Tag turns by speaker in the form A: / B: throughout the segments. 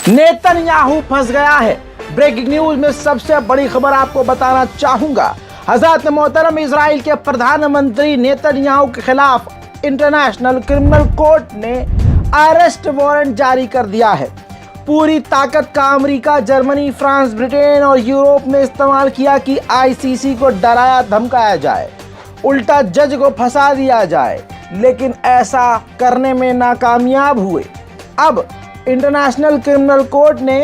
A: Netanyahu फंस गया है। ब्रेकिंग न्यूज में सबसे बड़ी खबर आपको बताना चाहूंगा। हज़रत मोहतरम इजराइल के प्रधानमंत्री नेतन्याहू के खिलाफ इंटरनेशनल क्रिमिनल कोर्ट ने अरेस्ट वारंट जारी कर दिया है। पूरी ताकत का अमेरिका, जर्मनी, फ्रांस, ब्रिटेन और यूरोप ने इस्तेमाल किया कि आईसीसी को डराया धमकाया जाए, उल्टा जज को फंसा दिया जाए, लेकिन ऐसा करने में नाकामयाब हुए। अब इंटरनेशनल क्रिमिनल कोर्ट ने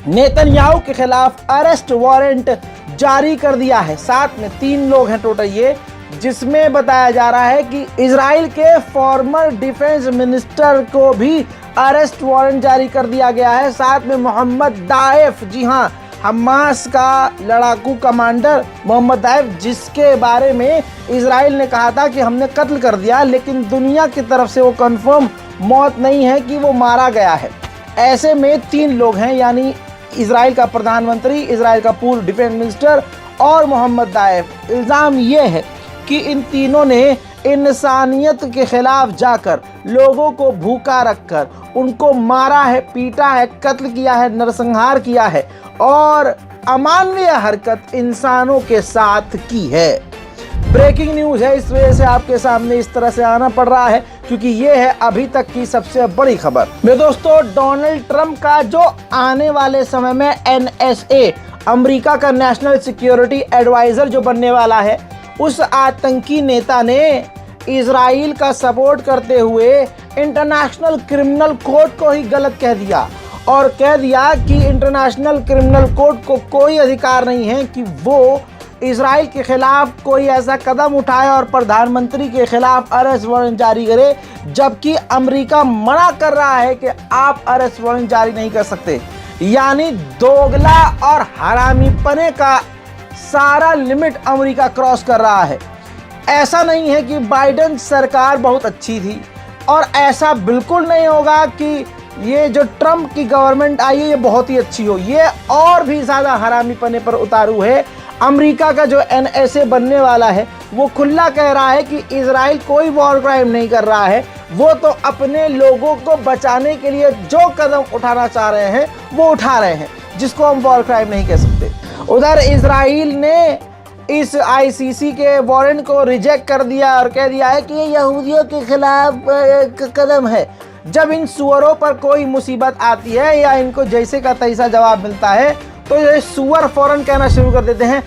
A: नेतन्याहू के खिलाफ अरेस्ट वारंट जारी कर दिया है। साथ में 3 लोग हैं टोटल ये, जिसमें बताया जा रहा है कि इजराइल के फॉर्मर डिफेंस मिनिस्टर को भी अरेस्ट वारंट जारी कर दिया गया है। साथ में मोहम्मद दाएफ, जी हाँ, हमास का लड़ाकू कमांडर मोहम्मद दाएफ, जिसके बारे में इजराइल ने कहा था कि हमने कत्ल कर दिया, लेकिन दुनिया की तरफ से वो कंफर्म मौत नहीं है कि वो मारा गया है। ऐसे में 3 लोग हैं, यानी इजराइल का प्रधानमंत्री, इजराइल का पूर्व डिफेंस मिनिस्टर और मोहम्मद दाएफ। इल्ज़ाम ये है कि इन तीनों ने इंसानियत के खिलाफ जाकर लोगों को भूखा रखकर उनको मारा है, पीटा है, कत्ल किया है, नरसंहार किया है और अमानवीय हरकत इंसानों के साथ की है। ब्रेकिंग न्यूज़ है, इस वजह से आपके सामने इस तरह से आना पड़ रहा है, क्योंकि ये है अभी तक की सबसे बड़ी खबर। मेरे दोस्तों, डोनाल्ड ट्रंप का जो आने वाले समय में NSA, अमेरिका का नेशनल सिक्योरिटी एडवाइजर जो बनने वाला है, उस आतंकी नेता ने इजराइल का सपोर्ट करते हुए इंटरनेशनल क्रिमिनल कोर्ट को ही गलत कह दिया और कह दिया कि इंटरनेशनल क्रिमिनल कोर्ट को कोई अधिकार नहीं है कि वो इजराइल के खिलाफ कोई ऐसा कदम उठाए और प्रधानमंत्री के खिलाफ अरेस्ट वारंट जारी करे, जबकि अमेरिका मना कर रहा है कि आप अरेस्ट वारंट जारी नहीं कर सकते। यानी दोगला और हरामीपने का सारा लिमिट अमेरिका क्रॉस कर रहा है। ऐसा नहीं है कि बाइडेन सरकार बहुत अच्छी थी और ऐसा बिल्कुल नहीं होगा कि ये जो ट्रंप की गवर्नमेंट आई है ये बहुत ही अच्छी हो। ये और भी ज़्यादा हरामीपने पर उतारू है। अमेरिका का जो NSA बनने वाला है वो खुला कह रहा है कि इजराइल कोई वॉर क्राइम नहीं कर रहा है, वो तो अपने लोगों को बचाने के लिए जो कदम उठाना चाह रहे हैं वो उठा रहे हैं, जिसको हम वॉर क्राइम नहीं कह सकते। उधर इजराइल ने इस ICC के वारंट को रिजेक्ट कर दिया और कह दिया है कि ये यहूदियों के खिलाफ कदम है। जब इन सुअरों पर कोई मुसीबत आती है या इनको जैसे का तैसा जवाब मिलता है तो ये सुअर फौरन कहना शुरू कर देते हैं,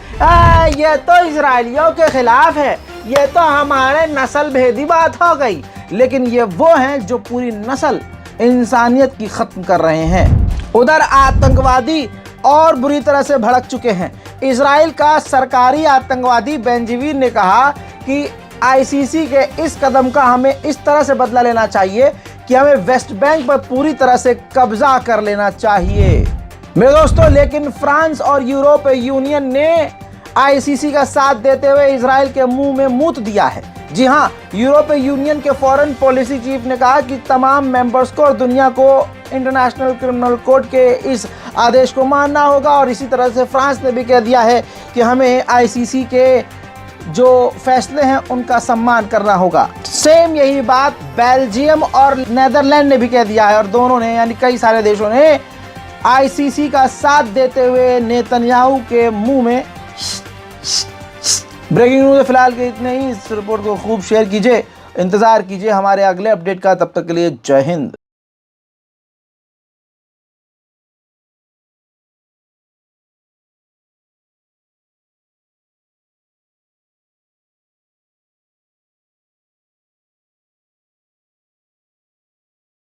A: ये तो इजराइलियों के खिलाफ है, ये तो हमारे नस्ल भेदी बात हो गई। लेकिन ये वो हैं जो पूरी नस्ल इंसानियत की ख़त्म कर रहे हैं। उधर आतंकवादी और बुरी तरह से भड़क चुके हैं। इजराइल का सरकारी आतंकवादी बेंजामिन ने कहा कि ICC के इस कदम का हमें इस तरह से बदला लेना चाहिए कि हमें वेस्ट बैंक पर पूरी तरह से कब्जा कर लेना चाहिए। मेरे दोस्तों, लेकिन फ्रांस और यूरोपीय यूनियन ने ICC का साथ देते हुए इजराइल के मुंह में मूत दिया है। जी हाँ, यूरोपीय यूनियन के फॉरेन पॉलिसी चीफ ने कहा कि तमाम मेंबर्स को और दुनिया को इंटरनेशनल क्रिमिनल कोर्ट के इस आदेश को मानना होगा और इसी तरह से फ्रांस ने भी कह दिया है कि हमें ICC के जो फैसले हैं उनका सम्मान करना होगा। सेम यही बात बेल्जियम और नेदरलैंड ने भी कह दिया है और दोनों ने, यानी कई सारे देशों ने ICC का साथ देते हुए नेतन्याहू के मुंह में। ब्रेकिंग न्यूज़ फिलहाल के इतने ही। इस रिपोर्ट को खूब शेयर कीजिए, इंतज़ार कीजिए हमारे अगले अपडेट का। तब तक के लिए जय हिंद।